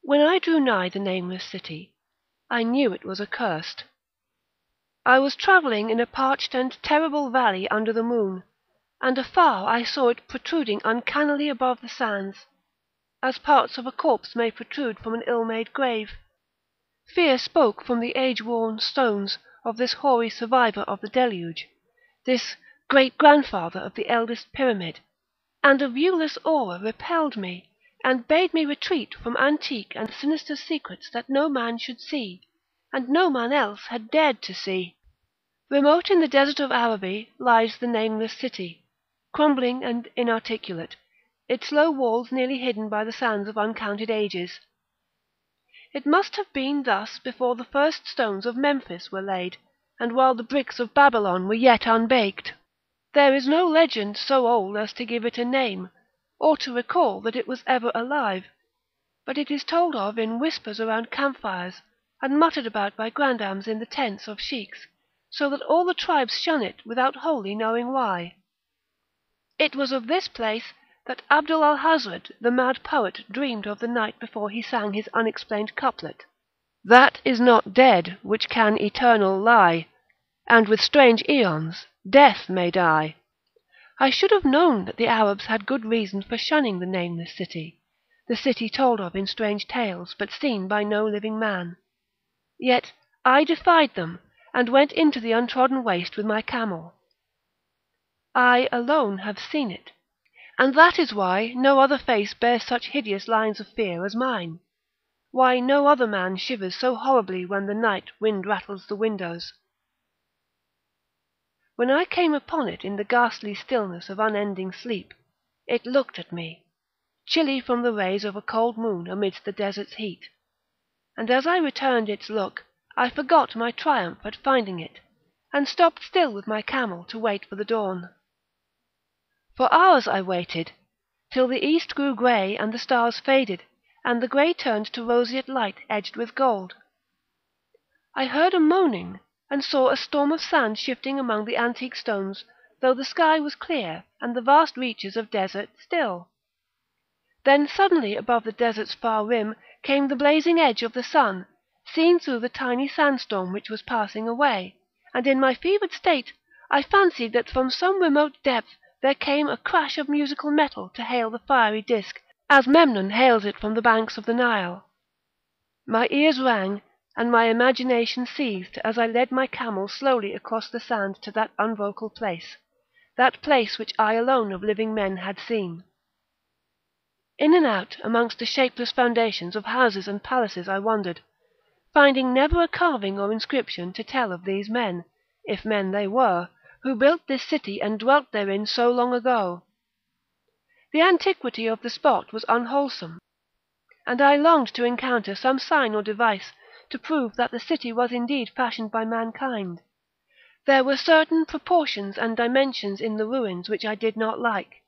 When I drew nigh the nameless city, I knew it was accursed. I was travelling in a parched and terrible valley under the moon, and afar I saw it protruding uncannily above the sands, as parts of a corpse may protrude from an ill-made grave. Fear spoke from the age-worn stones of this hoary survivor of the deluge, this great-grandfather of the eldest pyramid, and a viewless aura repelled me, and bade me retreat from antique and sinister secrets that no man should see, and no man else had dared to see. Remote in the desert of Araby lies the nameless city, crumbling and inarticulate, its low walls nearly hidden by the sands of uncounted ages. It must have been thus before the first stones of Memphis were laid, and while the bricks of Babylon were yet unbaked. There is no legend so old as to give it a name, or to recall that it was ever alive, but it is told of in whispers around campfires, and muttered about by grandams in the tents of sheiks, so that all the tribes shun it without wholly knowing why. It was of this place that Abdul al-Hazred, the mad poet, dreamed of the night before he sang his unexplained couplet: "That is not dead which can eternal lie, and with strange aeons death may die." I should have known that the Arabs had good reason for shunning the nameless city, the city told of in strange tales, but seen by no living man. Yet I defied them, and went into the untrodden waste with my camel. I alone have seen it, and that is why no other face bears such hideous lines of fear as mine, why no other man shivers so horribly when the night wind rattles the windows. When I came upon it in the ghastly stillness of unending sleep, it looked at me, chilly from the rays of a cold moon amidst the desert's heat, and as I returned its look, I forgot my triumph at finding it, and stopped still with my camel to wait for the dawn. For hours I waited, till the east grew grey and the stars faded, and the grey turned to roseate light edged with gold. I heard a moaning, and saw a storm of sand shifting among the antique stones, though the sky was clear and the vast reaches of desert still. Then suddenly above the desert's far rim came the blazing edge of the sun, seen through the tiny sandstorm which was passing away, and in my fevered state I fancied that from some remote depth there came a crash of musical metal to hail the fiery disk, as Memnon hails it from the banks of the Nile. My ears rang, and my imagination seethed as I led my camel slowly across the sand to that unvocal place, that place which I alone of living men had seen. In and out amongst the shapeless foundations of houses and palaces I wandered, finding never a carving or inscription to tell of these men, if men they were, who built this city and dwelt therein so long ago. The antiquity of the spot was unwholesome, and I longed to encounter some sign or device to prove that the city was indeed fashioned by mankind. There were certain proportions and dimensions in the ruins which I did not like.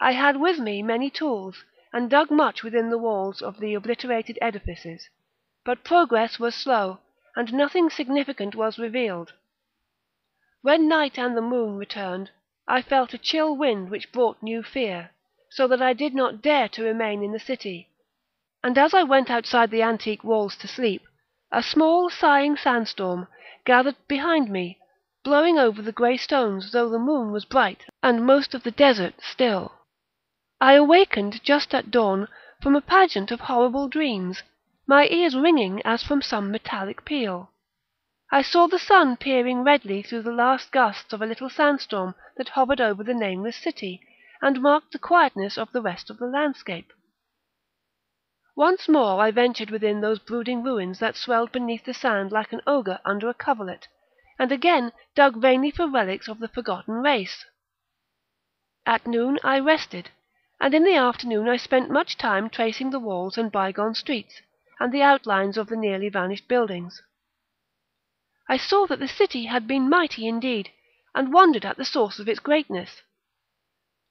I had with me many tools, and dug much within the walls of the obliterated edifices, but progress was slow, and nothing significant was revealed. When night and the moon returned, I felt a chill wind which brought new fear, so that I did not dare to remain in the city, and as I went outside the antique walls to sleep, a small sighing sandstorm gathered behind me, blowing over the grey stones though the moon was bright and most of the desert still. I awakened just at dawn from a pageant of horrible dreams, my ears ringing as from some metallic peal. I saw the sun peering redly through the last gusts of a little sandstorm that hovered over the nameless city, and marked the quietness of the rest of the landscape. Once more I ventured within those brooding ruins that swelled beneath the sand like an ogre under a coverlet, and again dug vainly for relics of the forgotten race. At noon I rested, and in the afternoon I spent much time tracing the walls and bygone streets, and the outlines of the nearly vanished buildings. I saw that the city had been mighty indeed, and wondered at the source of its greatness.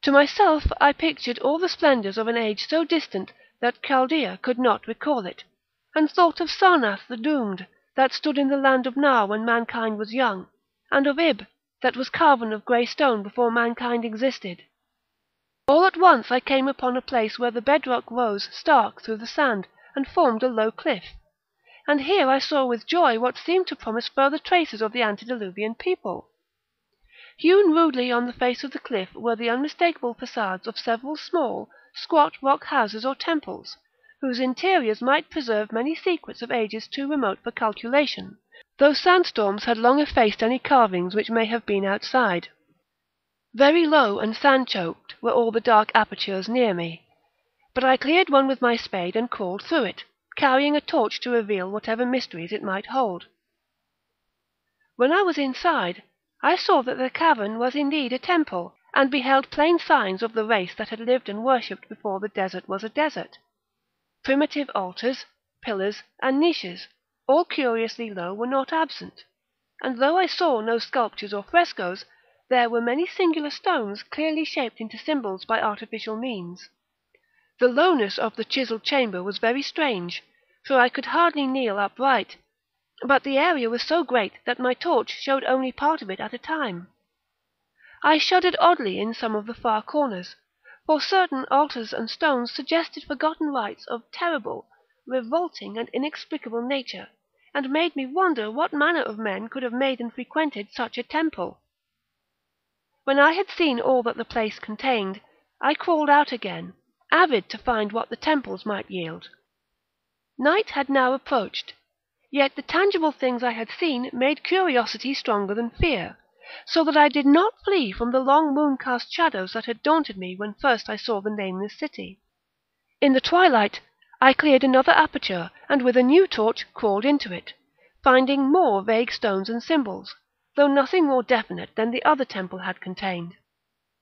To myself I pictured all the splendours of an age so distant that Chaldea could not recall it, and thought of Sarnath the doomed, that stood in the land of Nar when mankind was young, and of Ib, that was carven of grey stone before mankind existed. All at once I came upon a place where the bedrock rose stark through the sand, and formed a low cliff, and here I saw with joy what seemed to promise further traces of the antediluvian people. Hewn rudely on the face of the cliff were the unmistakable facades of several small, squat rock houses or temples, whose interiors might preserve many secrets of ages too remote for calculation, though sandstorms had long effaced any carvings which may have been outside. Very low and sand-choked were all the dark apertures near me, but I cleared one with my spade and crawled through it, carrying a torch to reveal whatever mysteries it might hold. When I was inside, I saw that the cavern was indeed a temple, and beheld plain signs of the race that had lived and worshipped before the desert was a desert. Primitive altars, pillars, and niches, all curiously low, were not absent, and though I saw no sculptures or frescoes, there were many singular stones clearly shaped into symbols by artificial means. The lowness of the chiselled chamber was very strange, for I could hardly kneel upright, but the area was so great that my torch showed only part of it at a time. I shuddered oddly in some of the far corners, for certain altars and stones suggested forgotten rites of terrible, revolting, and inexplicable nature, and made me wonder what manner of men could have made and frequented such a temple. When I had seen all that the place contained, I crawled out again, avid to find what the temples might yield. Night had now approached, yet the tangible things I had seen made curiosity stronger than fear, so that I did not flee from the long moon-cast shadows that had daunted me when first I saw the nameless city. In the twilight, I cleared another aperture, and with a new torch crawled into it, finding more vague stones and symbols, though nothing more definite than the other temple had contained.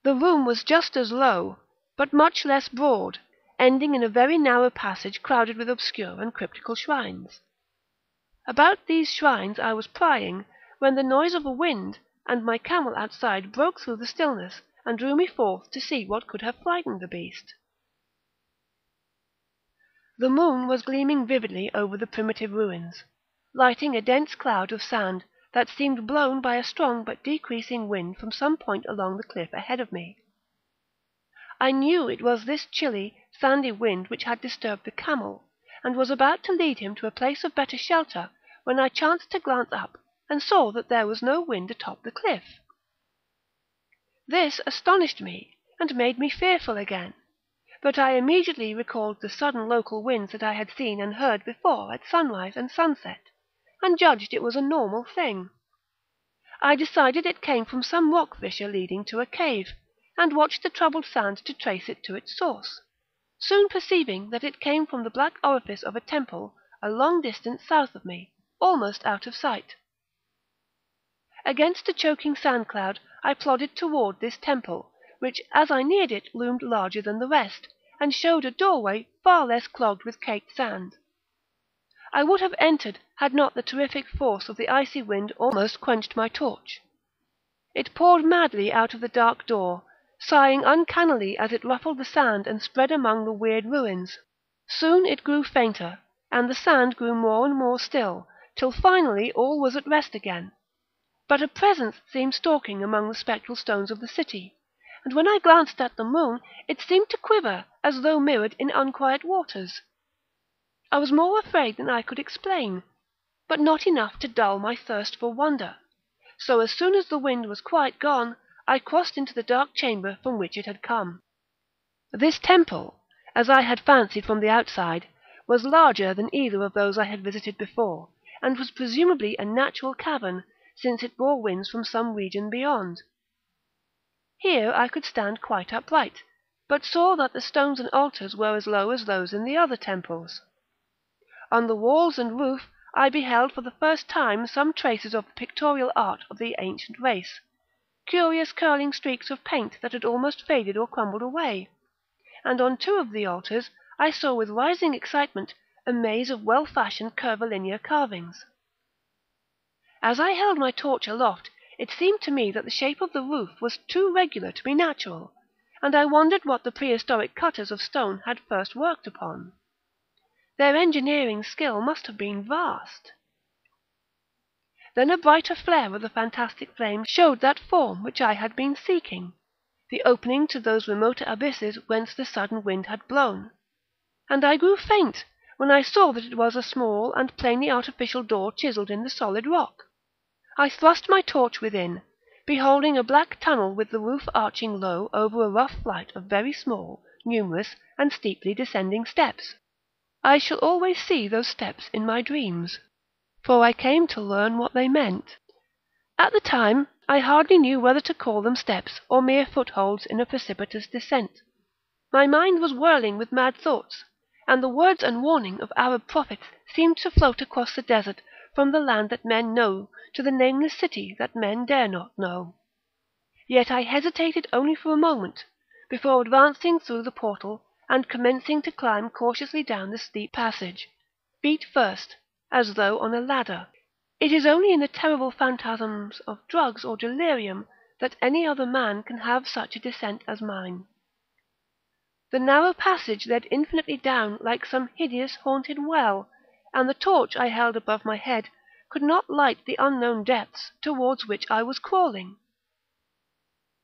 The room was just as low, but much less broad, ending in a very narrow passage crowded with obscure and cryptical shrines. About these shrines I was prying, when the noise of a wind and my camel outside broke through the stillness, and drew me forth to see what could have frightened the beast. The moon was gleaming vividly over the primitive ruins, lighting a dense cloud of sand that seemed blown by a strong but decreasing wind from some point along the cliff ahead of me. I knew it was this chilly, sandy wind which had disturbed the camel, and was about to lead him to a place of better shelter, when I chanced to glance up, and saw that there was no wind atop the cliff. This astonished me, and made me fearful again, but I immediately recalled the sudden local winds that I had seen and heard before at sunrise and sunset, and judged it was a normal thing. I decided it came from some rock fissure leading to a cave, and watched the troubled sand to trace it to its source, soon perceiving that it came from the black orifice of a temple a long distance south of me, almost out of sight. Against a choking sand cloud I plodded toward this temple, which as I neared it loomed larger than the rest, and showed a doorway far less clogged with caked sand. I would have entered had not the terrific force of the icy wind almost quenched my torch. It poured madly out of the dark door, sighing uncannily as it ruffled the sand and spread among the weird ruins. Soon it grew fainter, and the sand grew more and more still, till finally all was at rest again. But a presence seemed stalking among the spectral stones of the city, and when I glanced at the moon, it seemed to quiver as though mirrored in unquiet waters. I was more afraid than I could explain, but not enough to dull my thirst for wonder, so as soon as the wind was quite gone, I crossed into the dark chamber from which it had come. This temple, as I had fancied from the outside, was larger than either of those I had visited before, and was presumably a natural cavern, since it bore winds from some region beyond. Here I could stand quite upright, but saw that the stones and altars were as low as those in the other temples. On the walls and roof I beheld for the first time some traces of the pictorial art of the ancient race, curious curling streaks of paint that had almost faded or crumbled away, and on two of the altars I saw with rising excitement a maze of well-fashioned curvilinear carvings. As I held my torch aloft, it seemed to me that the shape of the roof was too regular to be natural, and I wondered what the prehistoric cutters of stone had first worked upon. Their engineering skill must have been vast. Then a brighter flare of the fantastic flame showed that form which I had been seeking, the opening to those remoter abysses whence the sudden wind had blown, and I grew faint when I saw that it was a small and plainly artificial door chiselled in the solid rock. I thrust my torch within, beholding a black tunnel with the roof arching low over a rough flight of very small, numerous, and steeply descending steps. I shall always see those steps in my dreams, for I came to learn what they meant. At the time, I hardly knew whether to call them steps or mere footholds in a precipitous descent. My mind was whirling with mad thoughts, and the words and warning of Arab prophets seemed to float across the desert from the land that men know to the nameless city that men dare not know. Yet I hesitated only for a moment, before advancing through the portal and commencing to climb cautiously down the steep passage, feet first, as though on a ladder. It is only in the terrible phantasms of drugs or delirium that any other man can have such a descent as mine. The narrow passage led infinitely down like some hideous haunted well, and the torch I held above my head could not light the unknown depths towards which I was crawling.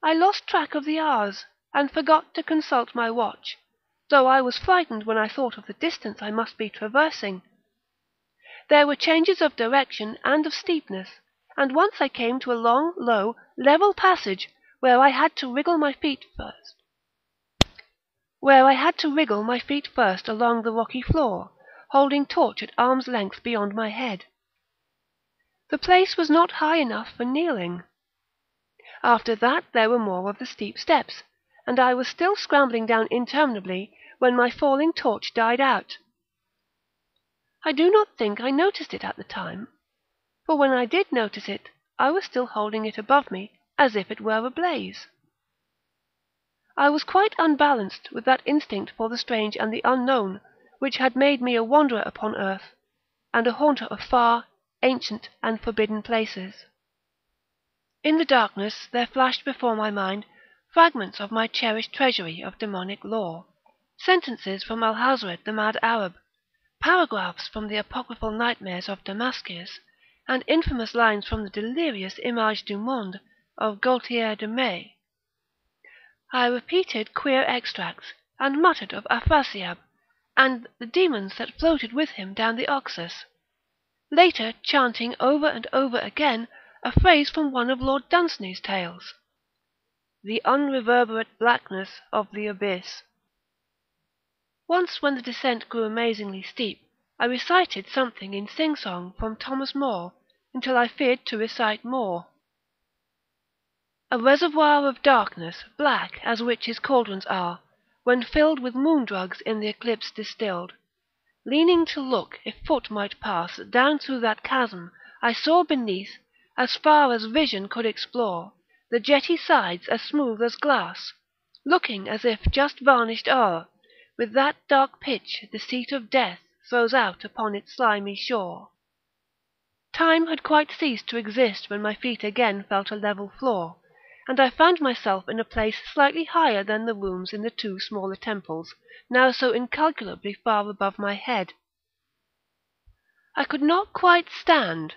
I lost track of the hours, and forgot to consult my watch, though I was frightened when I thought of the distance I must be traversing. There were changes of direction and of steepness, and once I came to a long, low, level passage where I had to wriggle my feet first along the rocky floor, holding torch at arm's length beyond my head. The place was not high enough for kneeling. After that there were more of the steep steps, and I was still scrambling down interminably when my falling torch died out. I do not think I noticed it at the time, for when I did notice it, I was still holding it above me as if it were ablaze. I was quite unbalanced with that instinct for the strange and the unknown which had made me a wanderer upon earth, and a haunter of far, ancient, and forbidden places. In the darkness there flashed before my mind fragments of my cherished treasury of demonic lore, sentences from Alhazred the mad Arab, paragraphs from the apocryphal nightmares of Damascus, and infamous lines from the delirious Image du Monde of Gaultier de Metz. I repeated queer extracts, and muttered of Afrasiab, and the demons that floated with him down the Oxus, later chanting over and over again a phrase from one of Lord Dunsany's tales: "The unreverberate blackness of the abyss." Once, when the descent grew amazingly steep, I recited something in sing-song from Thomas Moore, until I feared to recite more. A reservoir of darkness, black as witches' cauldrons are, when filled with moon-drugs in the eclipse distilled. Leaning to look if foot might pass down through that chasm, I saw beneath, as far as vision could explore, the jetty sides as smooth as glass, looking as if just varnished o'er, with that dark pitch the seat of death throws out upon its slimy shore. Time had quite ceased to exist when my feet again felt a level floor, and I found myself in a place slightly higher than the rooms in the two smaller temples, now so incalculably far above my head. I could not quite stand,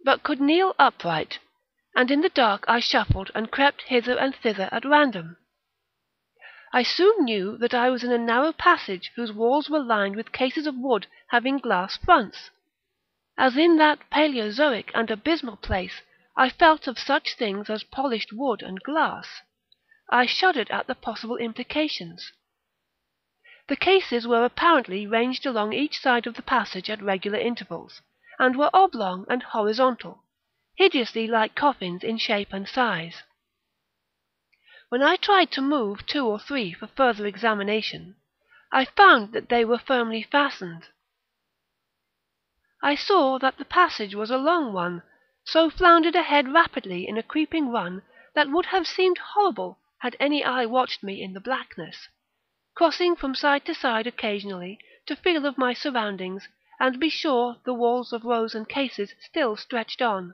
but could kneel upright, and in the dark I shuffled and crept hither and thither at random. I soon knew that I was in a narrow passage whose walls were lined with cases of wood having glass fronts. As in that Paleozoic and abysmal place, I felt of such things as polished wood and glass. I shuddered at the possible implications. The cases were apparently ranged along each side of the passage at regular intervals, and were oblong and horizontal, hideously like coffins in shape and size. When I tried to move 2 or 3 for further examination, I found that they were firmly fastened. I saw that the passage was a long one, so floundered ahead rapidly in a creeping run that would have seemed horrible had any eye watched me in the blackness, crossing from side to side occasionally to feel of my surroundings and be sure the walls of rows and cases still stretched on.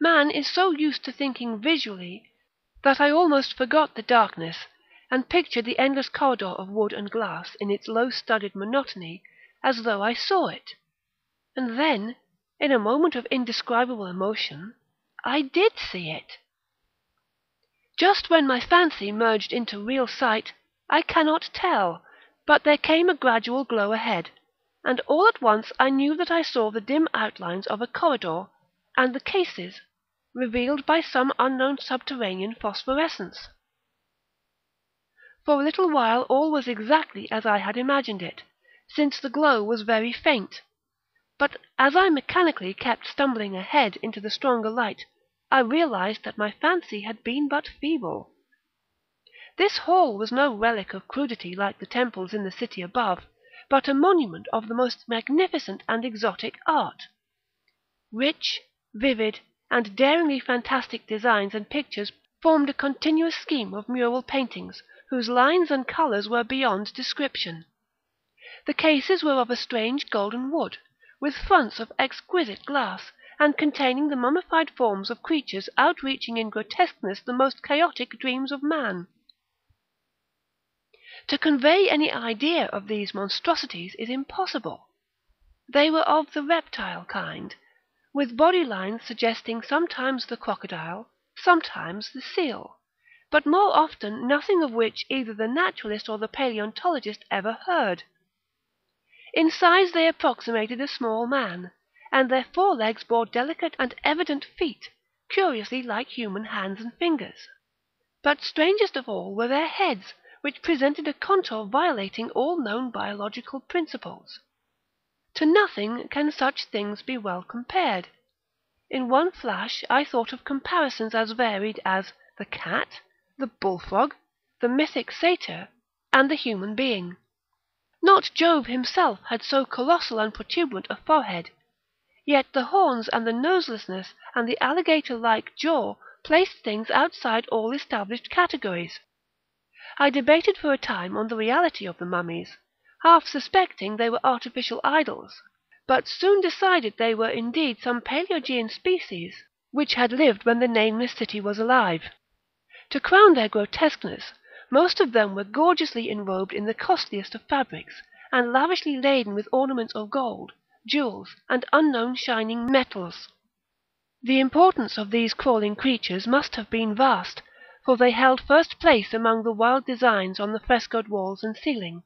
Man is so used to thinking visually that I almost forgot the darkness, and pictured the endless corridor of wood and glass in its low-studded monotony as though I saw it. And then, in a moment of indescribable emotion, I did see it. Just when my fancy merged into real sight, I cannot tell, But there came a gradual glow ahead, and all at once I knew that I saw the dim outlines of a corridor, and the cases, revealed by some unknown subterranean phosphorescence. For a little while all was exactly as I had imagined it, since the glow was very faint. But as I mechanically kept stumbling ahead into the stronger light, I realized that my fancy had been but feeble. This hall was no relic of crudity like the temples in the city above, but a monument of the most magnificent and exotic art. Rich, vivid, and daringly fantastic designs and pictures formed a continuous scheme of mural paintings, whose lines and colours were beyond description. The cases were of a strange golden wood, with fronts of exquisite glass, and containing the mummified forms of creatures outreaching in grotesqueness the most chaotic dreams of man. To convey any idea of these monstrosities is impossible. They were of the reptile kind, with body lines suggesting sometimes the crocodile, sometimes the seal, but more often nothing of which either the naturalist or the paleontologist ever heard. In size they approximated a small man, and their forelegs bore delicate and evident feet, curiously like human hands and fingers. But strangest of all were their heads, which presented a contour violating all known biological principles. To nothing can such things be well compared. In one flash I thought of comparisons as varied as the cat, the bullfrog, the mythic satyr, and the human being. Not Jove himself had so colossal and protuberant a forehead, yet the horns and the noselessness and the alligator-like jaw placed things outside all established categories. I debated for a time on the reality of the mummies, half suspecting they were artificial idols, but soon decided they were indeed some Paleogean species which had lived when the Nameless city was alive. To crown their grotesqueness, most of them were gorgeously enrobed in the costliest of fabrics, and lavishly laden with ornaments of gold, jewels, and unknown shining metals. The importance of these crawling creatures must have been vast, for they held first place among the wild designs on the frescoed walls and ceiling.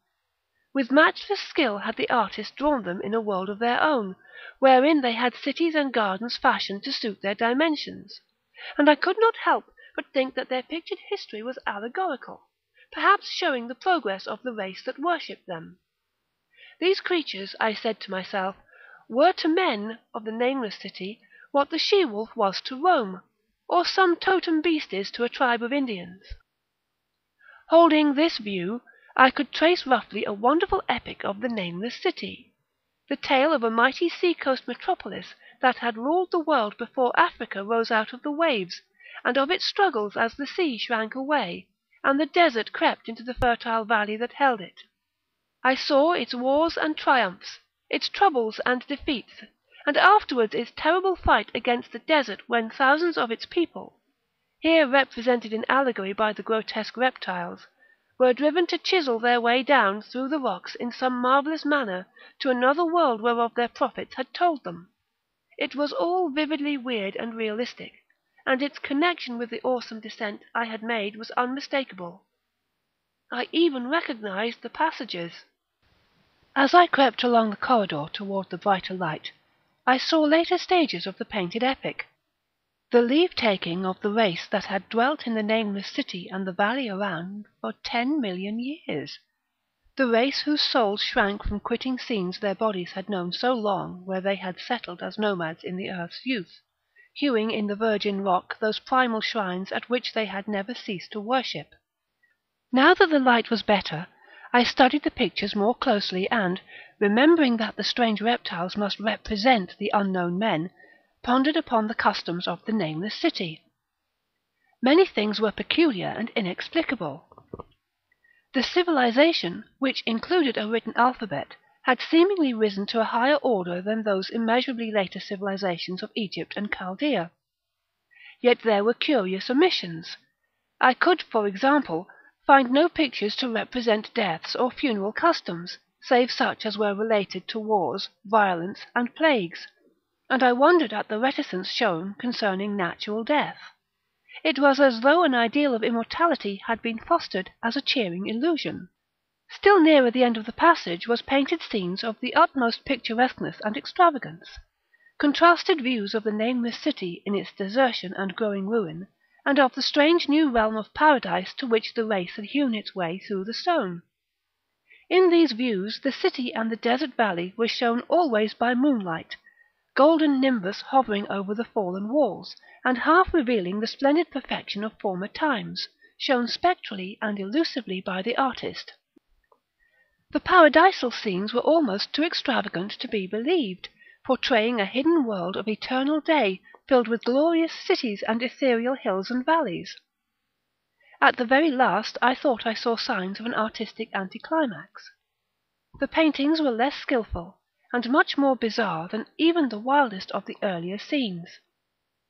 With matchless skill had the artist drawn them in a world of their own, wherein they had cities and gardens fashioned to suit their dimensions, and I could not help but think that their pictured history was allegorical, perhaps showing the progress of the race that worshipped them. These creatures, I said to myself, were to men of the Nameless city what the she-wolf was to Rome, or some totem beast is to a tribe of Indians. Holding this view, I could trace roughly a wonderful epic of the Nameless city, the tale of a mighty sea-coast metropolis that had ruled the world before Africa rose out of the waves, and of its struggles as the sea shrank away, and the desert crept into the fertile valley that held it. I saw its wars and triumphs, its troubles and defeats, and afterwards its terrible fight against the desert when thousands of its people, here represented in allegory by the grotesque reptiles, were driven to chisel their way down through the rocks in some marvellous manner to another world whereof their prophets had told them. It was all vividly weird and realistic, and its connection with the awesome descent I had made was unmistakable. I even recognized the passages. As I crept along the corridor toward the brighter light, I saw later stages of the painted epic. The leave-taking of the race that had dwelt in the Nameless city and the valley around for 10 million years. The race whose souls shrank from quitting scenes their bodies had known so long, where they had settled as nomads in the earth's youth, hewing in the virgin rock those primal shrines at which they had never ceased to worship. Now that the light was better, I studied the pictures more closely and, remembering that the strange reptiles must represent the unknown men, pondered upon the customs of the Nameless city. Many things were peculiar and inexplicable. The civilization, which included a written alphabet, had seemingly risen to a higher order than those immeasurably later civilizations of Egypt and Chaldea. Yet there were curious omissions. I could, for example, find no pictures to represent deaths or funeral customs, save such as were related to wars, violence, and plagues, and I wondered at the reticence shown concerning natural death. It was as though an ideal of immortality had been fostered as a cheering illusion. Still nearer the end of the passage was painted scenes of the utmost picturesqueness and extravagance, contrasted views of the nameless city in its desertion and growing ruin, and of the strange new realm of paradise to which the race had hewn its way through the stone. In these views the city and the desert valley were shown always by moonlight, golden nimbus hovering over the fallen walls, and half revealing the splendid perfection of former times, shown spectrally and elusively by the artist. The paradisal scenes were almost too extravagant to be believed, portraying a hidden world of eternal day filled with glorious cities and ethereal hills and valleys. At the very last I thought I saw signs of an artistic anticlimax. The paintings were less skilful, and much more bizarre than even the wildest of the earlier scenes.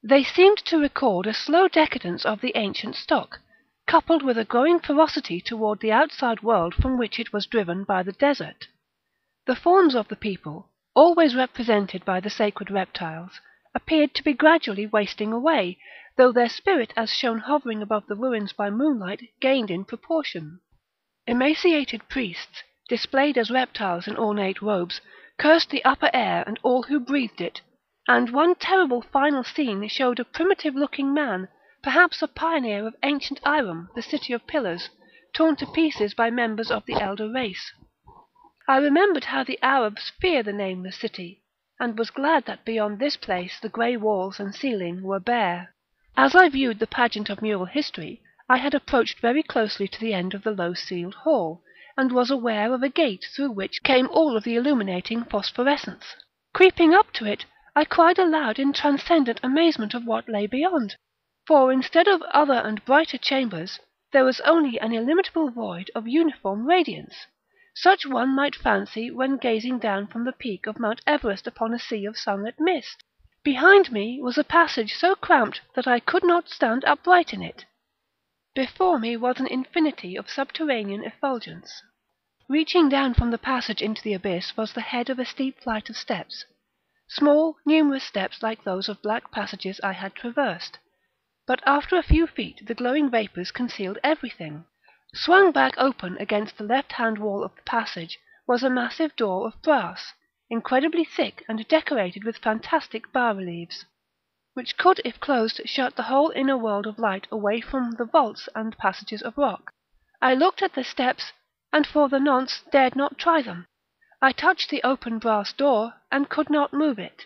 They seemed to record a slow decadence of the ancient stock, coupled with a growing ferocity toward the outside world from which it was driven by the desert. The forms of the people, always represented by the sacred reptiles, appeared to be gradually wasting away, though their spirit as shown hovering above the ruins by moonlight gained in proportion. Emaciated priests, displayed as reptiles in ornate robes, cursed the upper air and all who breathed it, and one terrible final scene showed a primitive-looking man, perhaps a pioneer of ancient Iram, the city of pillars, torn to pieces by members of the elder race. I remembered how the Arabs fear the nameless city, and was glad that beyond this place the grey walls and ceiling were bare. As I viewed the pageant of mural history, I had approached very closely to the end of the low-ceiled hall, and was aware of a gate through which came all of the illuminating phosphorescence. Creeping up to it, I cried aloud in transcendent amazement of what lay beyond, for instead of other and brighter chambers, there was only an illimitable void of uniform radiance, such one might fancy when gazing down from the peak of Mount Everest upon a sea of sunlit mist. Behind me was a passage so cramped that I could not stand upright in it. Before me was an infinity of subterranean effulgence. Reaching down from the passage into the abyss was the head of a steep flight of steps, small, numerous steps like those of black passages I had traversed, but after a few feet the glowing vapours concealed everything. Swung back open against the left-hand wall of the passage was a massive door of brass, incredibly thick and decorated with fantastic bas-reliefs, which could, if closed, shut the whole inner world of light away from the vaults and passages of rock. I looked at the steps, and for the nonce dared not try them. I touched the open brass door, and could not move it.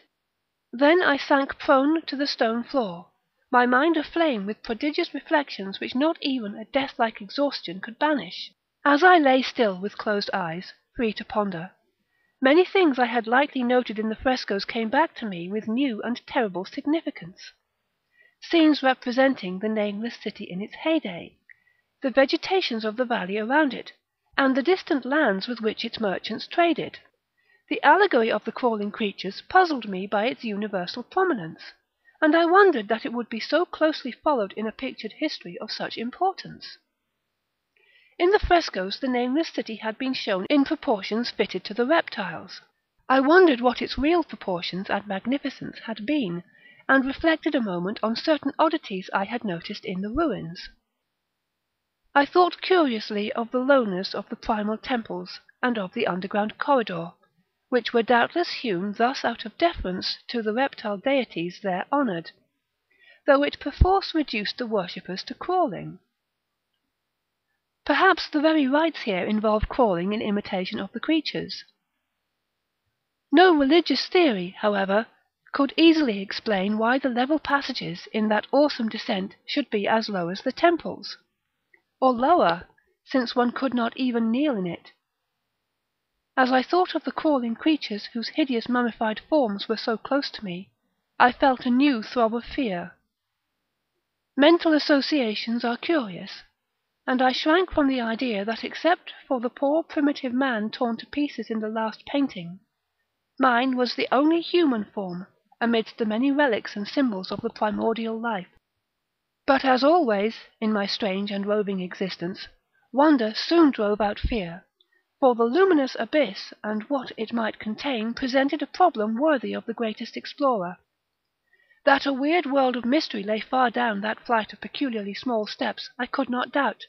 Then I sank prone to the stone floor, my mind aflame with prodigious reflections which not even a death-like exhaustion could banish. As I lay still with closed eyes, free to ponder, many things I had lightly noted in the frescoes came back to me with new and terrible significance. Scenes representing the nameless city in its heyday, the vegetations of the valley around it, and the distant lands with which its merchants traded. The allegory of the crawling creatures puzzled me by its universal prominence, and I wondered that it would be so closely followed in a pictured history of such importance. In the frescoes the nameless city had been shown in proportions fitted to the reptiles. I wondered what its real proportions and magnificence had been, and reflected a moment on certain oddities I had noticed in the ruins. I thought curiously of the lowness of the primal temples, and of the underground corridor, which were doubtless hewn thus out of deference to the reptile deities there honoured, though it perforce reduced the worshippers to crawling. Perhaps the very rites here involve crawling in imitation of the creatures. No religious theory, however, could easily explain why the level passages in that awesome descent should be as low as the temples, or lower, since one could not even kneel in it. As I thought of the crawling creatures whose hideous mummified forms were so close to me, I felt a new throb of fear. Mental associations are curious, and I shrank from the idea that except for the poor primitive man torn to pieces in the last painting, mine was the only human form amidst the many relics and symbols of the primordial life. But as always, in my strange and roving existence, wonder soon drove out fear, for the luminous abyss and what it might contain presented a problem worthy of the greatest explorer. That a weird world of mystery lay far down that flight of peculiarly small steps I could not doubt,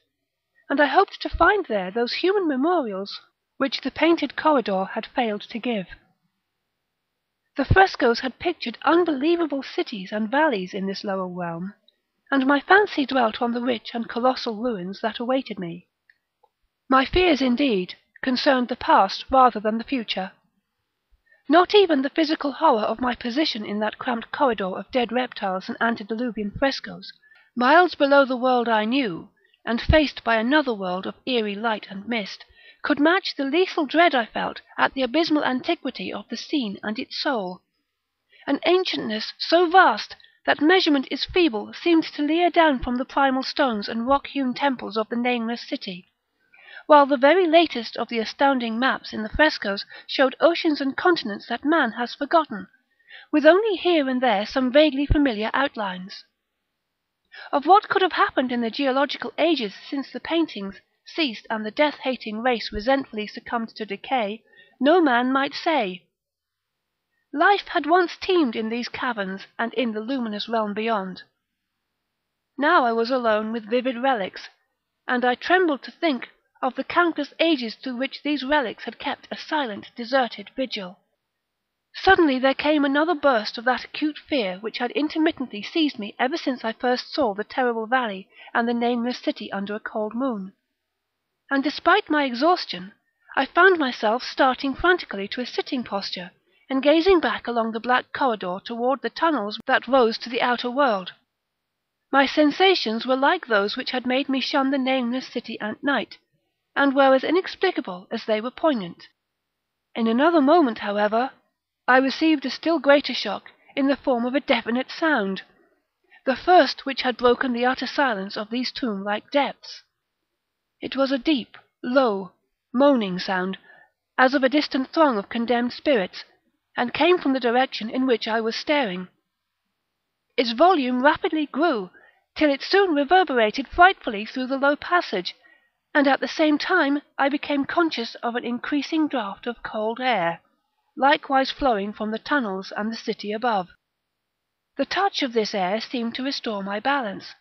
and I hoped to find there those human memorials which the painted corridor had failed to give. The frescoes had pictured unbelievable cities and valleys in this lower realm, and my fancy dwelt on the rich and colossal ruins that awaited me. My fears, indeed, concerned the past rather than the future. Not even the physical horror of my position in that cramped corridor of dead reptiles and antediluvian frescoes, miles below the world I knew, and faced by another world of eerie light and mist, could match the lethal dread I felt at the abysmal antiquity of the scene and its soul. An ancientness so vast that measurement is feeble seemed to leer down from the primal stones and rock-hewn temples of the Nameless city, while the very latest of the astounding maps in the frescoes showed oceans and continents that man has forgotten, with only here and there some vaguely familiar outlines. Of what could have happened in the geological ages since the paintings ceased and the death-hating race resentfully succumbed to decay, no man might say. Life had once teemed in these caverns and in the luminous realm beyond. Now I was alone with vivid relics, and I trembled to think of the countless ages through which these relics had kept a silent, deserted vigil. Suddenly there came another burst of that acute fear which had intermittently seized me ever since I first saw the terrible valley and the Nameless city under a cold moon. And despite my exhaustion, I found myself starting frantically to a sitting posture, and gazing back along the black corridor toward the tunnels that rose to the outer world. My sensations were like those which had made me shun the Nameless city at night, and were as inexplicable as they were poignant. In another moment, however, I received a still greater shock in the form of a definite sound, the first which had broken the utter silence of these tomb-like depths. It was a deep, low, moaning sound, as of a distant throng of condemned spirits, and came from the direction in which I was staring. Its volume rapidly grew, till it soon reverberated frightfully through the low passage, and at the same time I became conscious of an increasing draught of cold air, likewise flowing from the tunnels and the city above. The touch of this air seemed to restore my balance,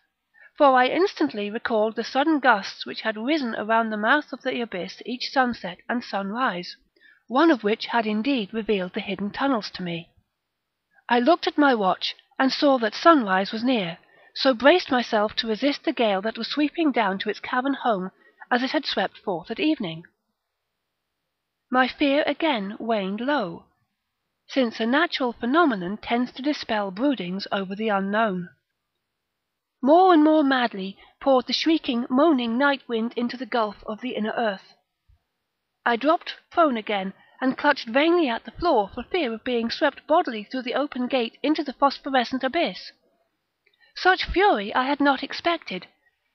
for I instantly recalled the sudden gusts which had risen around the mouth of the abyss each sunset and sunrise, one of which had indeed revealed the hidden tunnels to me. I looked at my watch, and saw that sunrise was near, so braced myself to resist the gale that was sweeping down to its cavern home as it had swept forth at evening. My fear again waned low, since a natural phenomenon tends to dispel broodings over the unknown. More and more madly poured the shrieking, moaning night wind into the gulf of the inner earth. I dropped prone again, and clutched vainly at the floor for fear of being swept bodily through the open gate into the phosphorescent abyss. Such fury I had not expected,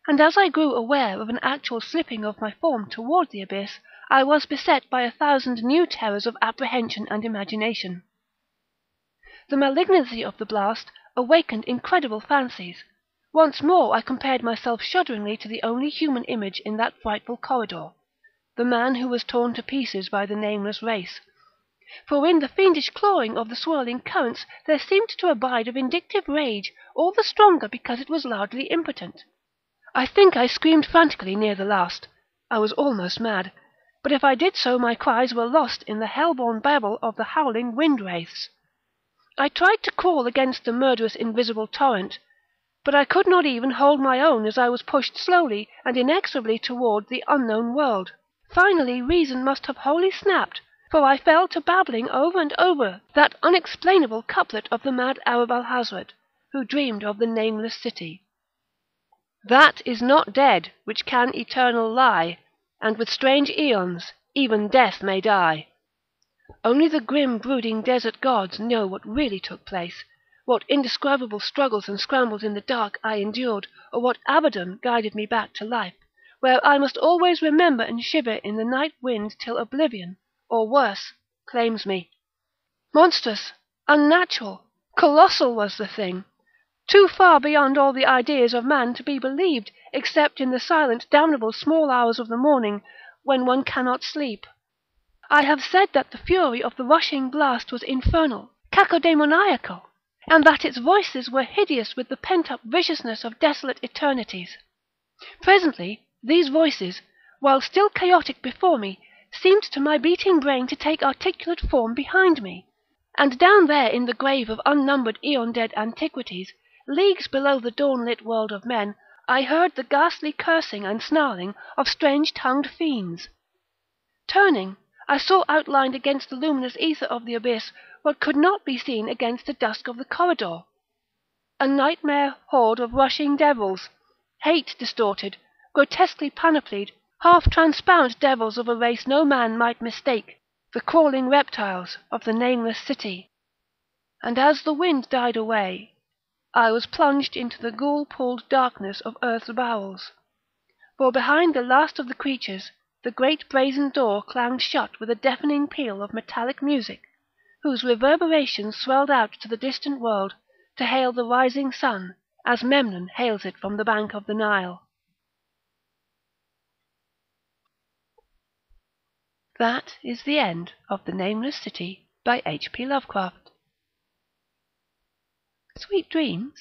and as I grew aware of an actual slipping of my form toward the abyss, I was beset by 1,000 new terrors of apprehension and imagination. The malignancy of the blast awakened incredible fancies. Once more I compared myself shudderingly to the only human image in that frightful corridor, the man who was torn to pieces by the Nameless race. For in the fiendish clawing of the swirling currents there seemed to abide a vindictive rage, all the stronger because it was largely impotent. I think I screamed frantically near the last. I was almost mad, but if I did so my cries were lost in the hell-born babble of the howling wind-wraiths. I tried to crawl against the murderous invisible torrent, but I could not even hold my own as I was pushed slowly and inexorably toward the unknown world. Finally reason must have wholly snapped, for I fell to babbling over and over that unexplainable couplet of the mad Arab Alhazred, who dreamed of the Nameless city. That is not dead which can eternal lie, and with strange aeons even death may die. Only the grim brooding desert gods know what really took place, what indescribable struggles and scrambles in the dark I endured, or what Abaddon guided me back to life, where I must always remember and shiver in the night wind till oblivion, or worse, claims me. Monstrous, unnatural, colossal was the thing, too far beyond all the ideas of man to be believed, except in the silent, damnable small hours of the morning, when one cannot sleep. I have said that the fury of the rushing blast was infernal, cacodemoniacal, and that its voices were hideous with the pent-up viciousness of desolate eternities. Presently, These voices, while still chaotic before me, seemed to my beating brain to take articulate form behind me, and down there in the grave of unnumbered aeon-dead antiquities, leagues below the dawn-lit world of men, I heard the ghastly cursing and snarling of strange-tongued fiends. Turning, I saw outlined against the luminous ether of the abyss what could not be seen against the dusk of the corridor. A nightmare horde of rushing devils, hate-distorted, grotesquely panoplied, half-transparent devils of a race no man might mistake, the crawling reptiles of the Nameless city. And as the wind died away, I was plunged into the ghoul-pulled darkness of earth's bowels. For behind the last of the creatures, the great brazen door clanged shut with a deafening peal of metallic music, whose reverberations swelled out to the distant world to hail the rising sun, as Memnon hails it from the bank of the Nile. That is the end of The Nameless City by H. P. Lovecraft. Sweet dreams.